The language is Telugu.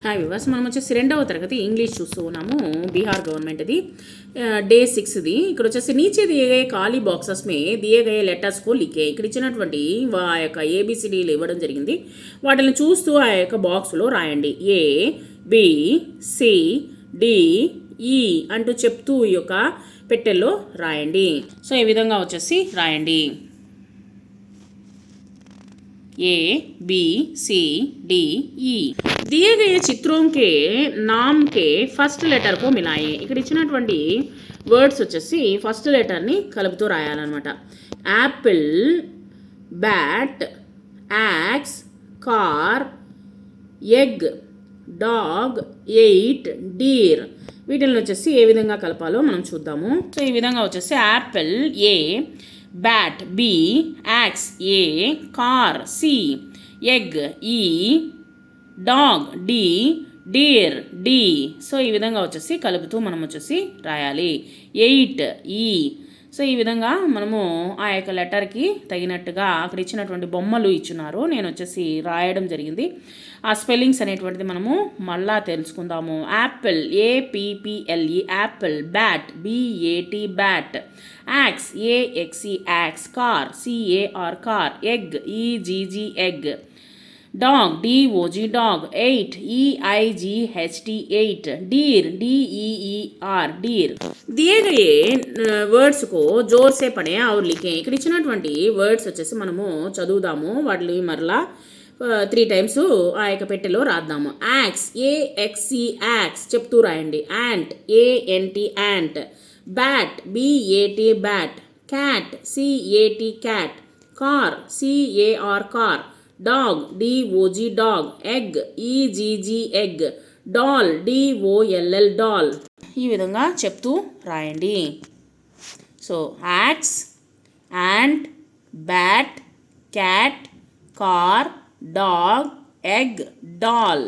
హాయ్ వివాస్, మనం వచ్చేసి 2వ తరగతి ఇంగ్లీష్ చూస్తూ ఉన్నాము. బీహార్ గవర్నమెంట్ది డే 6ది. ఇక్కడ వచ్చేసి నీచే దిए गए ఖాళీ బాక్సెస్ మే दिए गए లెటర్స్ కో లిఖే. ఇక్కడ ఇచ్చినటువంటి ఆ యొక్క ఏబిసిడీలు ఇవ్వడం జరిగింది. వాటిని చూస్తూ ఆ యొక్క బాక్స్లో రాయండి. ఏ, బి, సి, డి, ఈ అంటూ చెప్తూ ఈ యొక్క పెట్టెల్లో రాయండి. సో ఈ విధంగా వచ్చేసి రాయండి. A B C D E दिए गए चित्रों के नाम के ఫస్ట్ లెటర్ కో మిలాయే. ఇక్కడ ఇచ్చినటువంటి వర్డ్స్ వచ్చేసి ఫస్ట్ లెటర్ని కలుపుతూ రాయాలన్నమాట. Apple, bat, axe, car, egg, dog, eight, deer. వీటిని వచ్చేసి ఏ విధంగా కలపాలో మనం చూద్దాము. సో ఈ విధంగా వచ్చేసి apple A, bat B, axe A, car C, egg E, dog D, deer D. So ఈ విధంగా వచ్చేసి కలుపుతూ మనం వచ్చేసి రాయాలి. 8 ఈ. సో ఈ విధంగా మనము ఆ యొక్క లెటర్కి తగినట్టుగా అక్కడ ఇచ్చినటువంటి బొమ్మలు ఇచ్చున్నారు. నేను వచ్చేసి రాయడం జరిగింది. ఆ స్పెల్లింగ్స్ అనేటువంటిది మనము మళ్ళా తెలుసుకుందాము. Apple A P P L E apple, bat B A T bat, axe A X E axe, car C A R car, egg E G G egg, dog DOG dog, 8 EIGHT 8, deer DEER deer. दिए गए వర్డ్స్ को जोर से पढ़ें और लिखें. ఇక్కడ ఇచ్చినటువంటి వర్డ్స్ వచ్చేసి మనము చదువుదాము. వాటిని మరలా 3 టైమ్స్ ఆ యొక్క పెట్టెలో రాద్దాము. యాక్స్ ఏఎక్సి యాక్స్ చెప్తూ రాయండి. Ant ANT ant, bat BAT bat, cat CAT cat, car CAR car, dog DOG dog, egg EGG egg, doll DOLL doll. ఈ విధంగా చెప్తూ రాయండి. So axe, ant, bat, cat, car, dog, egg, doll.